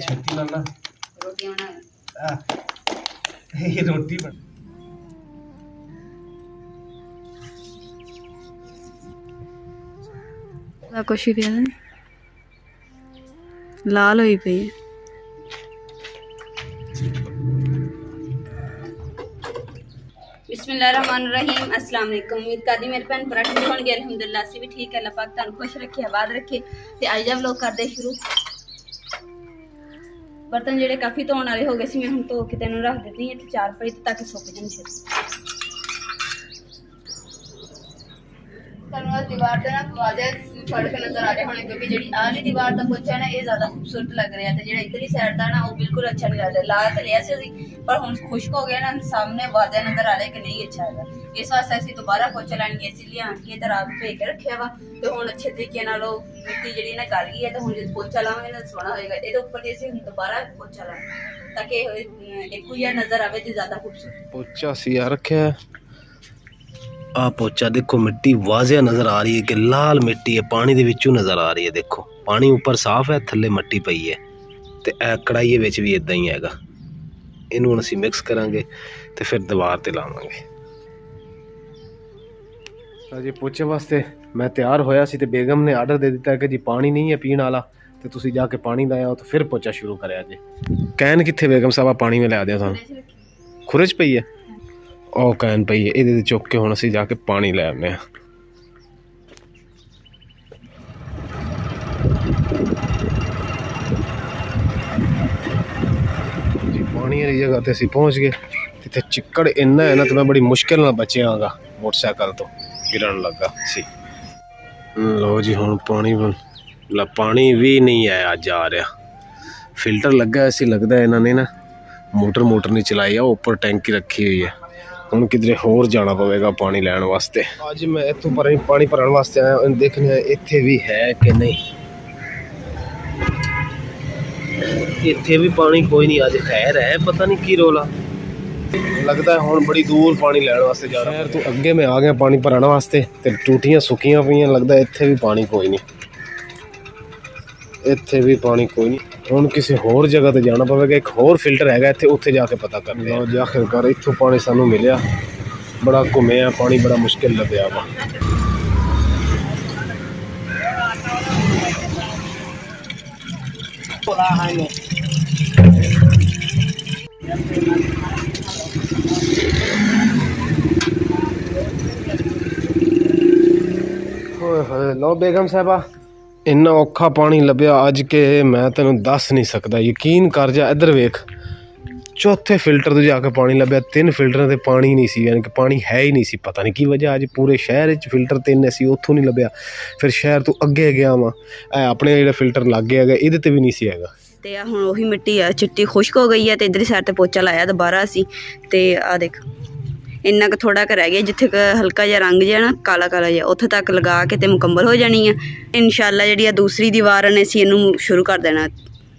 छेती ना ना रोटी बना ये रोटी बन कुछ भी पिया लाल हुई पई है। बिस्मिल्लाहिर्रहमानिर्रहीम अस्सलाम वालेकुम। उम्मीद करदी मेरे भैन भरा ठीक होणगे। अल्हम्दुलिल्लाह असीं भी ठीक है। अल्लाह पाक तुहानूं खुश रखे आबाद रखे। ते अज दा व्लॉग करदे शुरू। बर्तन जेह्ड़े काफ़ी धोने वाले हो गए सी, मैं हुण धो के तैनूं रख दित्ती इत्थे चार पई ताकि सुक जाण छेती। तुहानूं आ दीवार ते ना वाज़े फर्क नज़र आ रहा होना क्योंकि जी आली दीवार का पोचा है ना ये ज़्यादा खूबसूरत लग रहा है। तो जो इधरली साइड का ना वो बिल्कुल अच्छा नहीं लग रहा। ला तो लिया से पर हम खुश्क हो गया ना, सामने वाज़े नज़र आ रहा है कि नहीं अच्छा है। इस वास्ते असं दोबारा पोचा लाएंगे इसलिए आके इधर आप भे के रखे वा। तो हम अच्छे तरीके मिट्टी जी ना गल गई है। तो हम जो पोचा लावे ना सोहना होगा। ये उपर से दोबारा पोचा लाएंगे ताकि एक ही नज़र आए तो ज़्यादा खूबसूरत पोचा सी रखे। आ पोचा देखो मिट्टी वाजिया नज़र आ रही है कि लाल मिट्टी है, पानी दे विचों नज़र आ रही है। देखो पानी ऊपर साफ है, थल्ले मिट्टी पई है। तो ए कढ़ाई विच भी इदां ही हैगा। इनू असीं मिक्स करांगे तो फिर दीवार ते लावांगे। जी पोचे वास्ते मैं तैयार होया सी ते बेगम ने आर्डर दे दिता कि जी पानी नहीं है पीने वाला तो तुसीं जाके पानी लाया तो फिर पोचा शुरू कराया जी। कैन कित्थे बेगम साहब पानी में ला दिया सानूं? खुरज पई है ਉਹ कैन पई है। ये चुक के हुण असीं जाके पानी लै आने जी। पानी वाली जगह ते असीं पहुँच गए। इत्थे चिक्कड़ इन्ना है ना तो मैं बड़ी मुश्किल नाल बचियागा, मोटरसाइकिल तो गिरन लगा सी। लो जी हुण पानी भी नहीं आया अज आ रहा। फिल्टर लगा ऐसी लगता है इन्होंने ना मोटर नहीं चलाई है, ऊपर टैंकी रखी हुई है। हुण किधरे होर जाना पवेगा पानी लैण वास्ते। अज मैं इत्थों पानी भरन वास्ते आया, देखने इत्थे भी है कि नहीं। इत्थे भी पानी कोई नहीं, अज खैर है, पता नहीं की रोला लगता है। हुण बड़ी दूर पानी लैण वास्ते जाना। शहर तो अगे मैं आ गया पानी भरन वास्ते ते टूटियां सुक्कियां पईयां, लगता है इत्थे भी पानी कोई नहीं। इत्थे भी पानी कोई नहीं। हुण किसी होर जगह ते जाना पवेगा, एक होर फिल्टर हैगा इत्थे, उत्थे जाके पता करते हैं। जी आखिरकार इत्थों पानी सानू मिलिया। बड़ा घुमे पानी बड़ा मुश्किल लग्या वा। लो बेगम साहबा इन्ना औखा पानी लभ्या अज के मैं तेन दस नहीं सकता। यकीन कर जा, इधर वेख चौथे फिल्टर तो जाके पानी लभ्या। 3 फिल्टर से पानी नहीं सी, यानी कि पानी है ही नहीं सी। पता नहीं की वजह, अज पूरे शहर फिल्टर 3 सी, उतों नहीं लभ्या। फिर शहर तो अगे गया वा, अपने जो फिल्टर लागे है ये भी नहीं सी हैगा। ते हुण ओही मिट्टी आ चिट्टी खुश्क हो गई है। तो इधर साइड ते पोचा लाया दोबारा असीं ते आ देख इन्ना क थोड़ा क रह गया, जिथे हल्का जिहा रंग जिहा ना काला जिहा उत्थे तक लगा के ते मुकम्मल हो जानी है। इंशाअल्लाह जिहड़ी दूसरी दीवार ने असीं इहनूं शुरू कर देना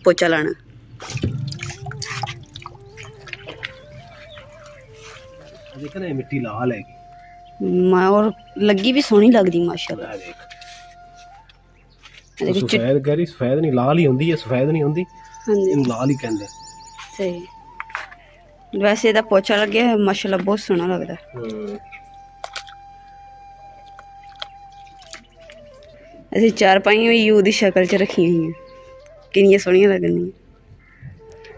पोचा लाना। देखना ये मिट्टी लाल है और लगी भी सोहनी लगदी माशाअल्लाह। सफेद कह रही, सफेद नहीं लाल ही होंदी है, सफेद नहीं होंदी। हाँ जी लाल ही कहंदे। सही। वैसे ਇਹਦਾ पोचा लगे माशाल्लाह बहुत सोहना लगदा। ਅਸੀਂ चार पाइयां भी यू दी शक्ल च रखी हुई हैं, किन्नियां सोहणियां लगदियां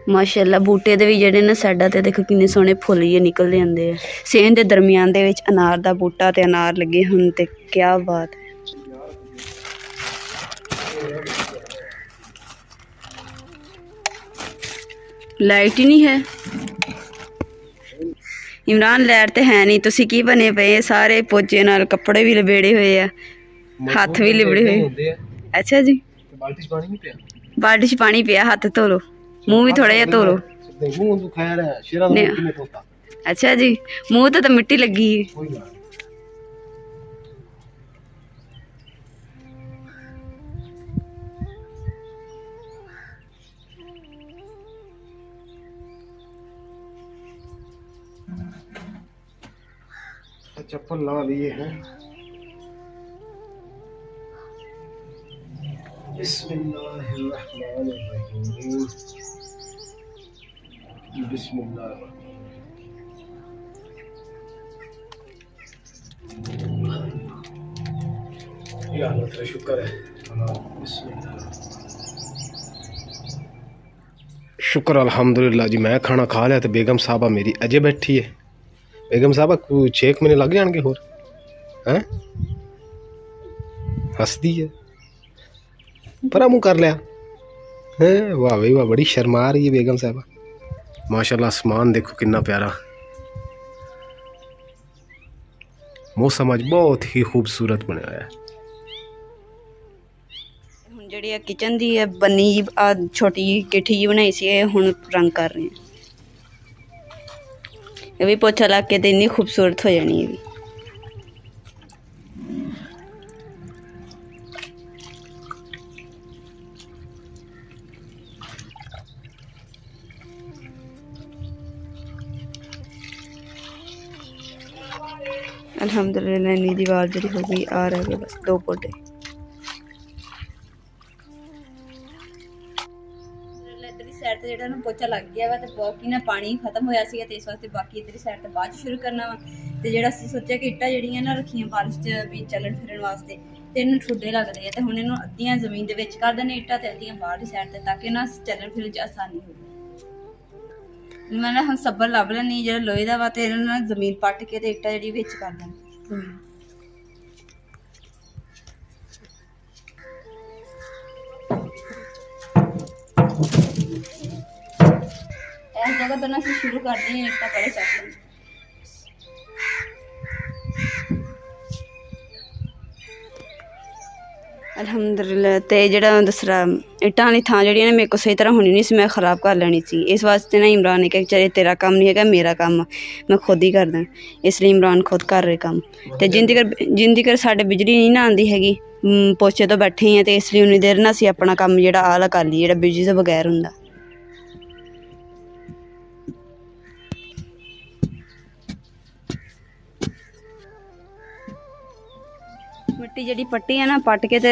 माशाल्लाह। बूटे दे भी ਜਿਹੜੇ ना साइडां ते देखो किन्ने सोहणे फुੱਲ जे निकलदे आंदे आ। सेहन दे दरमियान दे विच अनार दा बूटा ते अनार लगे हुण ते क्या बात है। लाइट ही नहीं है इमरान, लाइट तो है नहीं। तुसी की बने पे सारे पोचे नाल कपड़े भी लबेड़े हुए आ, हाथ भी लिबड़े हुए। अच्छा जी बाल्टी च पानी पिया, हाथ धो लो, मुँह भी थोड़ा जिहा धो लो। अच्छा जी मुँह तो मिट्टी लगी है। चप्पल ला लिए हैं। बिस्मिल्लाहिर्रहमानिर्रहीम। बिस्मिल्लाह। या अल्लाह तेरा शुक्र है। शुक्र अल्हम्दुलिल्लाह जी। मैं खाना खा लिया तो बेगम साहबा मेरी अजे बैठी है। बेगम साहबा कोई 6 महीने लग जाएंगे होर हैं? हसदी है पर मुँह कर लिया है। वाह भाई वाह, बड़ी शर्मा रही है बेगम साहबा। माशाल्लाह आसमान देखो कितना प्यारा, मौसम अज बहुत ही खूबसूरत बनया है। ਹੁਣ ਜਿਹੜੀ ਆ ਕਿਚਨ ਦੀ ਹੈ ਬੰਨੀ ਆ ਛੋਟੀ ਜਿਹੀ ਕਿੱਠੀ ਜਿਹੀ ਬਣਾਈ ਸੀ, ਇਹ ਹੁਣ ਰੰਗ ਕਰ ਰਹੇ ਆ। ਇਹ ਵੀ ਪੋਚਾ ਲਾ ਕੇ ਤੇ ਇੰਨੀ ਖੂਬਸੂਰਤ ਹੋ ਜਾਣੀ ਇਹ ਵੀ। अल्हम्दुलिल्लाह इन्नी दीवार जी हो गई, आ रह गए बस 2 पोटे। इधरली साइड ਤੇ ਜਿਹੜਾ ਨੂੰ ਪੋਚਾ ਲੱਗ ਗਿਆ ਵਾ ਤੇ ਬਾਕੀ ਨਾ ਪਾਣੀ ਖਤਮ ਹੋਇਆ ਸੀਗਾ ਤੇ ਇਸ ਵਾਸਤੇ ਬਾਕੀ ਇਧਰਲੀ ਸਾਈਡ ਤੇ ਬਾਅਦ ਸ਼ੁਰੂ ਕਰਨਾ ਵਾ। ਤੇ ਜਿਹੜਾ ਅਸੀਂ ਸੋਚਿਆ ਕਿ ਇੱਟਾਂ ਜਿਹੜੀਆਂ ਨਾ ਰੱਖੀਆਂ ਬਾਰਿਸ਼ 'ਚ ਵੀ ਚੱਲਣ ਫਿਰਨ ਵਾਸਤੇ ਤੇ ਇਹਨੂੰ ਠੁੱਡੇ ਲੱਗਦੇ ਆ ਤੇ ਹੁਣ ਇਹਨੂੰ ਅੱਧੀਆਂ ਜ਼ਮੀਨ ਦੇ ਵਿੱਚ ਕਰ ਦੇਣੇ ਇੱਟਾਂ ਤੇ ਅੱਧੀਆਂ ਬਾਹਰਲੀ ਸਾਈਡ ਤੇ, ਤਾਂ ਕਿ ਨਾ ਚੱਲਣ ਫਿਰਨ 'ਚ ਆਸਾਨੀ ਹੋਵੇ। मैं ना हम सब्बर लभ लैनी जो लोहे का वा तो इन्होंने जमीन पट के तो इट्टा जी बिच कर देनी। इस जगह तो ना असीं शुरू करते हैं इट्टा पहले चक लेंगे। अल्हम्दुलिल्लाह ते जेड़ा दसरा इट्टां वाली थां जेहड़ी मेरे को सही तरह होनी नहीं सी, मैं खराब कर लेनी सी। इस वास्ते ना इमरान ने कहा चले तेरा काम नहीं है मेरा काम मैं खुद ही करदा, इसलिए इमरान खुद कर रहे काम। ते जिन तकर साडे बिजली नहीं ना आंदी हैगी, पोचे तो बैठे ही हैं ते इसलिए उन्नी देर ना असीं अपना काम जेहड़ा आला कर लईए जेहड़ा बिजली तो बगैर हुंदा। मिट्टी जी पट्टी है ना पट के तो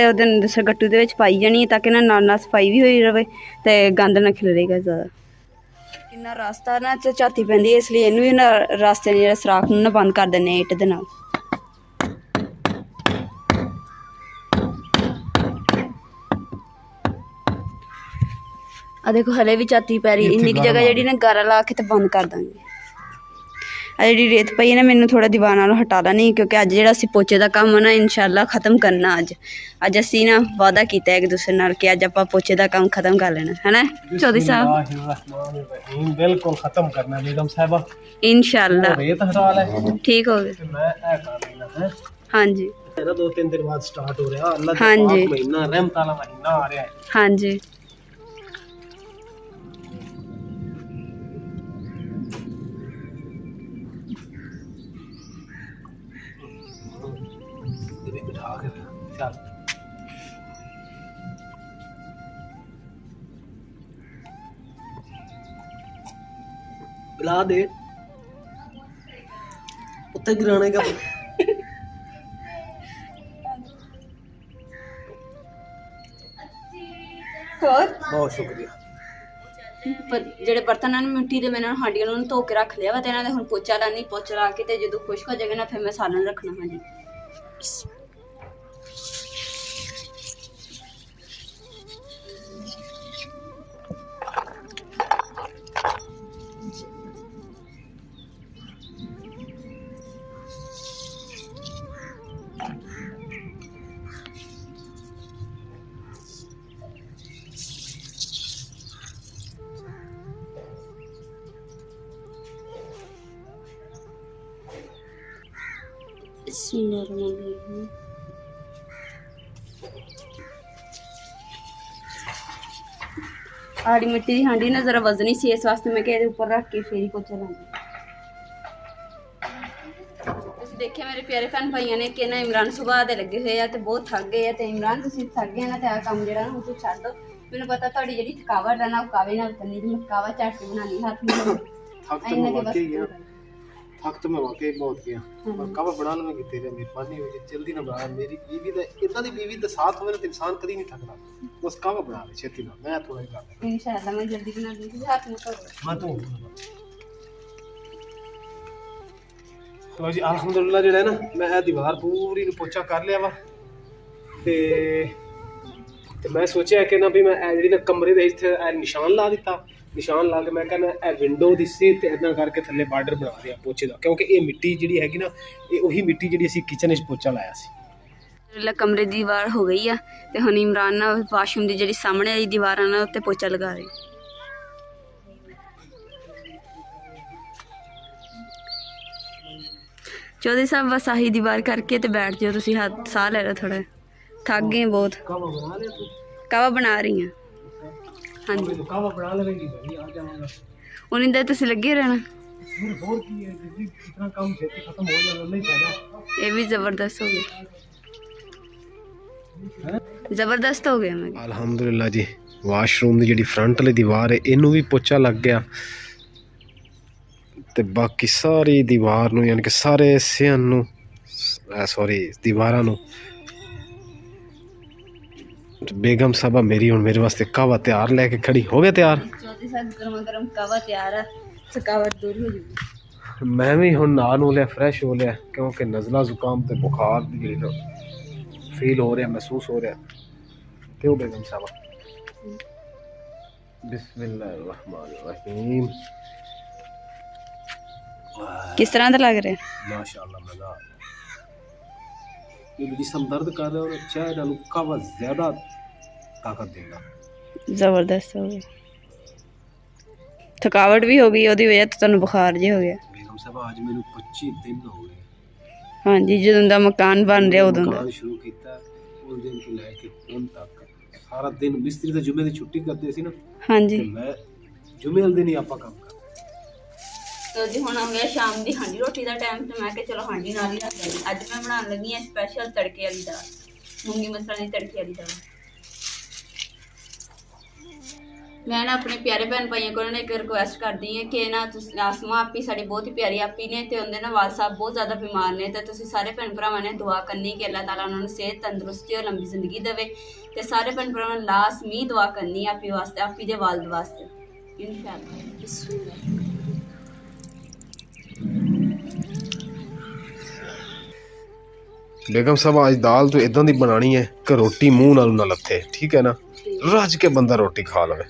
गट्टू के पाई जानी है ताकि नाल सफाई भी हुई रहे तो गंद ना खिलरेगा ज़्यादा। इन्ना रास्ता ना झाती पैंदी है इसलिए इनू भी ना रास्ते ने सराख ना बंद कर देने इट दे नाल। आ देखो हले भी झाती पै रही, इन्नी जगह जी ना गारा ला के तो बंद कर देंगे। जी रेत पई है ना मैनू थोड़ा दीवार नालों हटा लेनी क्योंकि अज जो असी पोचे का काम है ना इंशाअल्लाह खत्म करना। अज असी ना वादा किया एक दूसरे नाल कि अज आपां पोचे का काम खत्म कर लेना है ना चौधरी साहब। बिल्कुल खत्म करना बेगम साहिबा इंशाअल्लाह। रेत हटा ले ठीक हो गया। मैं ए कर लेना है। हाँ जी 2-3 दिन बाद स्टार्ट हो रहा अल्लाह हाँ जी महीना रहमत वाला महीना आ रहा है। हाँ जी चल पिला दे उत्ते गिराने का। बहुत शुक्रिया। ਜਿਹੜੇ ਬਰਤਨਾਂ ਨੂੰ ਮਿੱਟੀ ਦੇ ਮੈਂ ਹਾਂਡੀਆਂ ਨੂੰ ਧੋ ਕੇ ਰੱਖ ਲਿਆ ਵਾ ਤੇ ਇਹਨਾਂ ਦੇ ਹੁਣ ਪੋਚਾ ਲਾਣੀ, ਪੋਚਾ ਲਾ ਕੇ ਤੇ ਜਦੋਂ ਖੁਸ਼ਕ ਹੋ ਜਾਏਗਾ ਨਾ ਫਿਰ ਮੈਂ ਸਾਲਣ ਰੱਖਣਾ। ਹਾਂ ਜੀ आड़ी मिट्टी की हांडी ना जरा वजनी सी इस वास्ते मैं ऊपर रख के फिर ही पोचा लाऊंगी। देखिए मेरे प्यारे भैन भाइयों ने कि ना इमरान सुबह के लगे हुए हैं तो बहुत थक गए हैं। तो इमरान तुम थक गए ना तो काम जो तू छड़ दो, मैंने पता थोड़ी जी थकावट है ना कावे ना करनी, मैं कावा झट बनानी हाथ में थक तो मैं वाकई बहुत गया पर कवर बना लवेंगी तेरे मेहरबानी हो जल्दी ना बना मेरी बीवी दा इतना दी बीवी दा साथ होवे ना तो इंसान कभी नहीं थकदा बस कवर बना ले छेती ना मैं थोड़ा ही कर इंशाल्लाह मैं जल्दी बना दूंगी हाथ में करो मैं तो लो जी अल्हम्दुलिल्लाह जेड़ा है ना मैं ए दीवार पूरी नु पोछा कर लिया वा ते मैं सोचा कि ना भी मैं ए जेड़ी ना कमरे दे इत्थे निशान ला दिता निशान ला के मैं कहना ए विंडो दी सीट इतना करके थल्ले बार्डर बना दिया पोछे दा क्योंकि ये मिट्टी जिहड़ी हैगी ना ये वही मिट्टी जिहड़ी असीं किचन विच पोछा लाया सी कमरे दी दीवार हो गई है ते हुण इमरान ना वाशरूम दी जिहड़ी सामने वाली दीवार है ना उत्ते पोछा लगा रहे चौधरी साहब बस आही दीवार करके ते बैठ जाओ तुसीं हाथ साह ले लो थोड़ा थक गए बहुत कावा बना रही हैं हाँ जी कावा बना लेंगी भाई आ जाऊंगा उन इधर तुसीं लगे रहना फिर और की है इतना काम छेती खत्म हो जाना नहीं फायदा ये भी जबरदस्त हो गया जबरदस्त हो गया मैं अल्हम्दुलिल्लाह जी वाशरूम दी जेह्ड़ी फ्रंट वाली दीवार है इनू भी पोछा लग गया ते बाकी सारी दीवार नू यानी कि सारे सियान नू सॉरी दीवारां नू बेगम साहबा मेरी हुण मेरे वास्ते कावा तैयार लेके खड़ी हो गया तैयार चौधरी साहब गरम गरम कावा तैयार है थकावट दूर हो जाएगी मैं भी हुण नहा नू लिया फ्रैश हो लिया क्योंकि नज़ला जुकाम ते बुखार दी जेह्ड़ी ना फील हो रहा महसूस हो रहा क्यों बेगम साहबा बिस्मिल्लाहिर्रहमानिर्रहीम किस तरह का लग रहा है माशाअल्लाह मज़ा आ गया ये जिसम दर्द कर रहा है और चाय नालों कावा ज़्यादा ताकत देगा जबरदस्त हो गया थकावट भी हो गई ਉਹਦੀ वजह ਤੋਂ ਤੁਹਾਨੂੰ ਬੁਖਾਰ ਜਿਹਾ ਹੋ ਗਿਆ बेगम साहब आज मैंने 25 दिन हो गए हाँ जी ਜਦੋਂ ਦਾ ਮਕਾਨ ਬਣ ਰਿਹਾ ਉਦੋਂ ਦਾ काम शुरू किया उस दिन तो लेके ਹੁਣ तक सारा दिन मिस्त्री तो जुमे की छुट्टी करते सी ना हाँ जी ਤੇ मैं जुमे वाले दिन ही आपा काम करते तो जी ਹੁਣ ਹੋ ਗਿਆ ਸ਼ਾਮ ਦੀ ਹਾਂਡੀ ਰੋਟੀ ਦਾ ਟਾਈਮ ਤੇ ਮੈਂ ਕਿਹਾ ਚਲੋ ਹਾਂਡੀ ਨਾਲ ਹੀ ਰੱਖ ਲੈਂਦੇ ਅੱਜ ਮੈਂ ਬਣਾਉਣ ਲੱਗੀ ਹਾਂ ਸਪੈਸ਼ਲ ਤੜਕੇ ਵਾਲੀ ਦਾਲ ਮੂੰਗੀ ਮਸਰਾਂ ਦੀ ਤੜਕੇ ਵਾਲੀ ਦਾਲ मैं ना अपने प्यारे भैन भाइयों को एक रिक्वेस्ट करती हाँ कि ना आसमा आपी साड़ी बहुत ही प्यारी आपी ने तो उन्हें ना वाल साहब बहुत ज़्यादा बीमार ने तो सारे भैन भरावां ने दुआ करनी कि अल्लाह ताला उन्होंने सेहत तंदुरुस्ती और लंबी जिंदगी देवे तो सारे भैन भरावां ने लाजमी दुआ करनी आपी वास्ते आपी दे वालद वास्ते इंशाअल्लाह बेगम साहब आज दाल तो इदां दी बनानी है कि रोटी मुंह नाल ना लथे ठीक है ना रज के बंदा रोटी खा लवे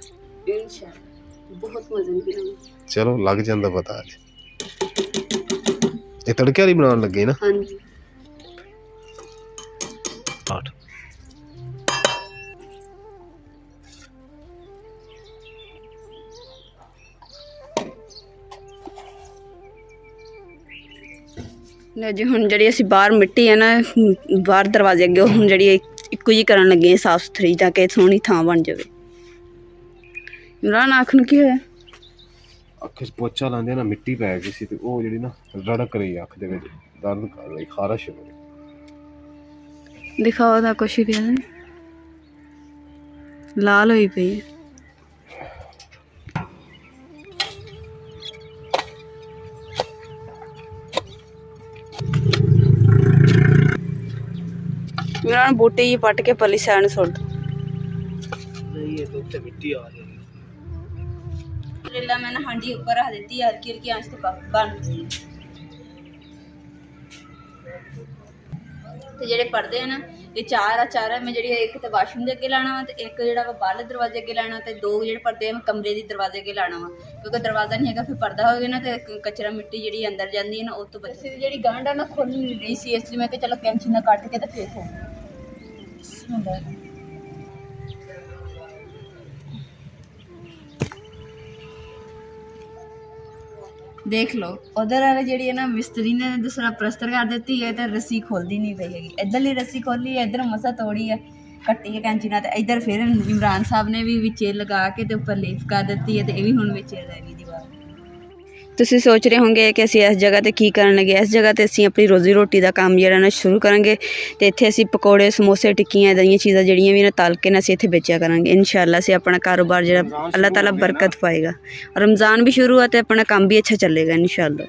इंशाअल्लाह बहुत मजे की बनाऊंगी चलो लग जांदा पता आज ये तड़के वाली बनाने लगे ना हाँ जी 8 ਲੈ ਜੀ ਹੁਣ ਜਿਹੜੀ ਅਸੀਂ ਬਾਹਰ ਮਿੱਟੀ ਹੈ ਨਾ ਬਾਹਰ ਦਰਵਾਜ਼ੇ ਅੱਗੇ ਹੁਣ ਜਿਹੜੀ ਇੱਕੋ ਜਿਹੀ ਕਰਨ ਲੱਗੇ ਸਾਫ ਸੁਥਰੀ ਤਾਂ ਕਿ ਸੋਹਣੀ ਥਾਂ ਬਣ ਜਾਵੇ ਇਮਰਾਨ ਅੱਖ ਨੂੰ ਕੀ ਹੋਇਆ ਅੱਖ 'ਚ ਪੋਚਾ ਲਾਉਂਦੇ ਨਾ ਮਿੱਟੀ ਪੈ ਗਈ ਸੀ ਤੇ ਉਹ ਜਿਹੜੀ ਨਾ ਰੜਕ ਰਹੀ ਅੱਖ ਦੇ ਵਿੱਚ ਦਰਦ ਕਰ ਰਹੀ ਖਾਰਸ਼ ਹੋ ਰਹੀ ਦਿਖਾਓ ਦਾ ਕੁਛ ਪਿਆ ਨਹੀਂ ਲਾਲ ਹੋਈ ਪਈ ਹੈ इमरान बूटे ही पट के पली साइड सुट नहीं ये तो उत्ते मिट्टी आ जाएगी लीला मैंने हांडी ऊपर रख दी हल्की हल्की आंच पे बन गई ਤੇ ਜਿਹੜੇ ਪਰਦੇ ਆ ਨਾ ਇਹ ਚਾਰ ਆ ਮੈਂ ਜਿਹੜੀ ਇੱਕ ਤੇ ਵਾਸ਼ਰੂਮ ਦੇ ਅੱਗੇ ਲਾਣਾ ਵਾ ਤੇ ਇੱਕ ਜਿਹੜਾ ਵਾ ਬਾਹਰਲੇ ਦਰਵਾਜ਼ੇ ਅੱਗੇ ਲਾਣਾ ਤੇ ਦੋ ਜਿਹੜੇ ਪਰਦੇ ਆ ਮੈਂ ਕਮਰੇ ਦੀ ਦਰਵਾਜ਼ੇ ਅੱਗੇ ਲਾਣਾ ਵਾ ਕਿਉਂਕਿ ਦਰਵਾਜ਼ਾ ਨਹੀਂ ਹੈਗਾ ਫਿਰ ਪਰਦਾ ਹੋਵੇਗਾ ਨਾ ਤੇ ਕਚਰਾ ਮਿੱਟੀ ਜਿਹੜੀ ਅੰਦਰ ਜਾਂਦੀ ਹੈ ਨਾ ਉਹ ਤੋਂ ਬਚੇ ਜਿਹੜੀ ਗਾਂਢ ਆ ਨਾ ਖੁੱਲ ਨਹੀਂ ਰਹੀ ਸੀ ਇਸ ਲਈ ਮੈਂ ਕਿਹਾ ਚਲੋ ਕੈਂਚੀ ਨਾਲ ਕੱਟ ਕੇ ਤੇ ਫੇਰ ਹੋ देख लो उधर वाले जी है ना मिस्त्री ने दूसरा प्लस्तर कर दी है तो रस्सी खोलती नहीं पई हैगी इधरली रस्सी खोली है इधर मसा तोड़ी है कट्टी है कैंची ना इधर फिर इमरान साहब ने भी विचे लगा के ते ऊपर लीफ कर दी है तो ये भी हुण विचे रह गई दीवार ਤੁਸੀਂ ਸੋਚ ਰਹੇ ਹੋਗੇ ਕਿ ਅਸੀਂ ਇਸ ਜਗ੍ਹਾ ਤੇ ਕੀ ਕਰਨ ਲੱਗੇ ਇਸ ਜਗ੍ਹਾ ਤੇ ਅਸੀਂ ਆਪਣੀ ਰੋਜ਼ੀ ਰੋਟੀ ਦਾ ਕੰਮ ਜਿਹੜਾ ਨਾ ਸ਼ੁਰੂ ਕਰਾਂਗੇ ਤੇ ਇੱਥੇ ਅਸੀਂ ਪਕੌੜੇ ਸਮੋਸੇ ਟਿੱਕੀਆਂ ਇਦਾਂ ਦੀਆਂ ਚੀਜ਼ਾਂ ਜਿਹੜੀਆਂ ਵੀ ਨਾ ਤਲ ਕੇ ਨਾ ਅਸੀਂ ਇੱਥੇ ਵੇਚਿਆ ਕਰਾਂਗੇ ਇਨਸ਼ਾਅੱਲਾ ਅਸੀਂ ਆਪਣਾ ਕਾਰੋਬਾਰ ਜਿਹੜਾ ਅੱਲਾਹ ਤਾਲਾ ਬਰਕਤ ਪਾਏਗਾ ਰਮਜ਼ਾਨ ਵੀ ਸ਼ੁਰੂ ਹੈ ਤੇ ਆਪਣਾ ਕੰਮ ਵੀ ਅੱਛਾ ਚੱਲੇਗਾ ਇਨਸ਼ਾਅੱਲਾ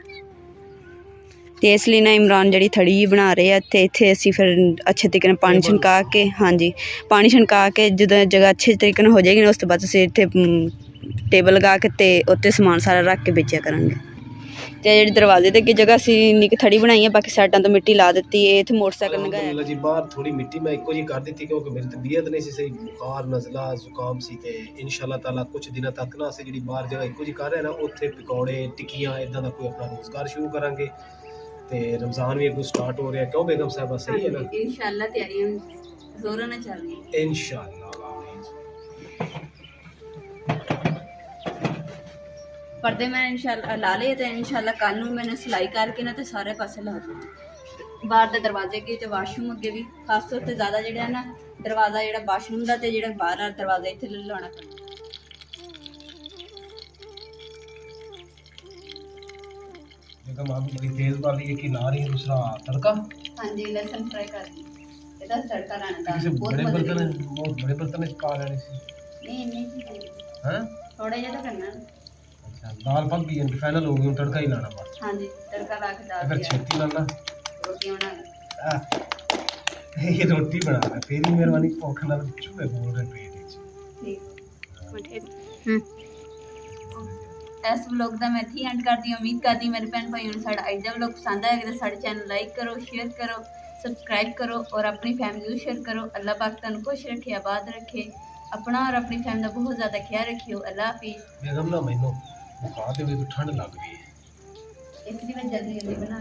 ਤੇ ਇਸ ਲਈ ਨਾ ਇਮਰਾਨ ਜਿਹੜੀ ਥੜੀ ਬਣਾ ਰਹੇ ਆ ਤੇ ਇੱਥੇ ਅਸੀਂ ਫਿਰ ਅੱਛੇ ਤਰੀਕੇ ਨਾਲ ਪਾਣੀ ਛਣਕਾ ਕੇ, ਹਾਂਜੀ ਪਾਣੀ ਛਣਕਾ ਕੇ ਜਦੋਂ ਜਗ੍ਹਾ ਅੱਛੇ ਤਰੀਕੇ ਨਾਲ ਹੋ ਜਾਏਗੀ ਨਾ, ਉਸ ਤੋਂ ਬਾਅਦ ਅਸੀਂ ਇੱਥੇ ਟੇਬਲ ਲਗਾ ਕੇ ਤੇ ਉੱਤੇ ਸਮਾਨ ਸਾਰਾ ਰੱਖ ਕੇ ਵੇਚਿਆ ਕਰਾਂਗੇ। ਤੇ ਜਿਹੜੀ ਦਰਵਾਜ਼ੇ ਦੇ ਅੱਗੇ ਜਗ੍ਹਾ ਅਸੀਂ ਇੰਨੀ ਕੁ ਥੜੀ ਬਣਾਈ ਹੈ, ਬਾਕੀ ਸਾਈਡਾਂ ਤੋਂ ਮਿੱਟੀ ਲਾ ਦਿੱਤੀ ਹੈ। ਇੱਥੇ ਮੋਟਰਸਾਈਕਲ ਲਗਾਇਆ ਜੀ ਬਾਹਰ ਥੋੜੀ ਮਿੱਟੀ ਮੈਂ ਇੱਕੋ ਜੀ ਕਰ ਦਿੱਤੀ ਕਿਉਂਕਿ ਮੇਰੀ ਤਬੀਅਤ ਨਹੀਂ ਸੀ ਸਹੀ, ਬੁਖਾਰ ਨਜ਼ਲਾ ਜ਼ੁਕਾਮ ਸੀ ਤੇ ਇਨਸ਼ਾਅੱਲਾ ਤਾਲਾ ਕੁਝ ਦਿਨਾਂ ਤੱਕ ਨਾ ਅਸੀਂ ਜਿਹੜੀ ਬਾਹਰ ਜਗ੍ਹਾ ਇੱਕੋ ਜੀ ਕਰ ਰਹੇ ਨਾ ਉੱਥੇ ਪਕੌੜੇ ਟਿੱਕੀਆਂ ਇਦਾਂ ਦਾ ਕੋਈ ਆਪਣਾ ਰੋਜ਼ਗਾਰ ਸ਼ੁਰੂ ਕਰਾਂਗੇ। ਤੇ ਰਮਜ਼ਾਨ ਵੀ ਅੱਗੋਂ ਸਟਾਰਟ ਹੋ ਰਿਹਾ, ਕਿਉਂ ਬੇਗਮ ਸਾਹਿਬਾ ਸਹੀ ਹੈ ਨਾ? ਇਨਸ਼ਾਅੱਲਾ ਤਿਆਰੀਆਂ ਜ਼ੋਰਾਂ ਨਾਲ ਚੱਲ ਰਹੀਆਂ ਇਨਸ਼ਾਅੱਲਾ। ਪਰਦੇ ਮੈਂ ਇਨਸ਼ਾਅੱਲਾ ਲਾ ਲਏ ਤੇ ਇਨਸ਼ਾਅੱਲਾ ਕੱਲ ਨੂੰ ਮੈਨੂੰ ਸਿਲਾਈ ਕਰਕੇ ਨਾ ਤੇ ਸਾਰੇ ਪਾਸੇ ਲਾ ਦੂੰਗੀ। ਬਾਹਰ ਦੇ ਦਰਵਾਜ਼ੇ ਅੱਗੇ ਤੇ ਵਾਸ਼ਰੂਮ ਅੱਗੇ ਵੀ ਖਾਸ ਤੌਰ ਤੇ ਜ਼ਿਆਦਾ ਜਿਹੜਾ ਨਾ ਦਰਵਾਜ਼ਾ ਜਿਹੜਾ ਵਾਸ਼ਰੂਮ ਦਾ ਤੇ ਜਿਹੜਾ ਬਾਹਰ ਵਾਲਾ ਦਰਵਾਜ਼ਾ ਇੱਥੇ ਲਾਉਣਾ ਪੈਂਦਾ। बेगम आप बड़ी तेज वाली है कि ला रही है दूसरा तड़का? हाँ जी, लहसुन फ्राई कर दी ਇਹਦਾ ਤੜਕਾ ਲਾਣਾ ਦਾ किसी बड़े बर्तन बहुत बड़े बर्तन में पका लेने से नहीं नहीं हैं थोड़ा ਜਿਹਾ ਤਾਂ करना। अच्छा दाल पक गई है फाइनल हो गई, तड़का ही लाना बस। हाँ जी, तड़का ला के डाल अगर दिया, छेती लाना रोटी बना ये रोटी बना रहा तेरी मेहरबानी भूख ना चूहे बोल रहे पेट ठीक। ਇਸ ਵਲੌਗ ਦਾ ਮੈਂ ਇੱਥੇ ਐਂਡ ਕਰਦੀ ਹਾਂ। ਉਮੀਦ ਕਰਦੀ ਮੇਰੇ ਭੈਣ ਭਾਈਆਂ ਨੂੰ ਸਾਡਾ ਅੱਜ ਦਾ ਵਲੌਗ ਪਸੰਦ ਆਇਆ ਕਿ ਸਾਡੇ ਚੈਨਲ ਲਾਈਕ ਕਰੋ, ਸ਼ੇਅਰ ਕਰੋ, ਸਬਸਕ੍ਰਾਈਬ ਕਰੋ ਔਰ ਆਪਣੀ ਫੈਮਿਲੀ ਨੂੰ ਸ਼ੇਅਰ ਕਰੋ। ਅੱਲਾਹ ਪਾਕ ਤੁਹਾਨੂੰ ਖੁਸ਼ ਰੱਖੇ, ਆਬਾਦ ਰੱਖੇ, ਆਪਣਾ ਔਰ ਆਪਣੀ ਫੈਮਿਲੀ ਦਾ ਬਹੁਤ ਜ਼ਿਆਦਾ ਖਿਆਲ ਰੱਖਿਓ। ਅੱਲਾਹ ਹਾਫਿਜ਼। बेगम ना मैनू बुखार दे ठंड लग रही है ਇਸ ਲਈ ਮੈਂ ਜਲਦੀ ਜਲਦੀ ਬਣਾ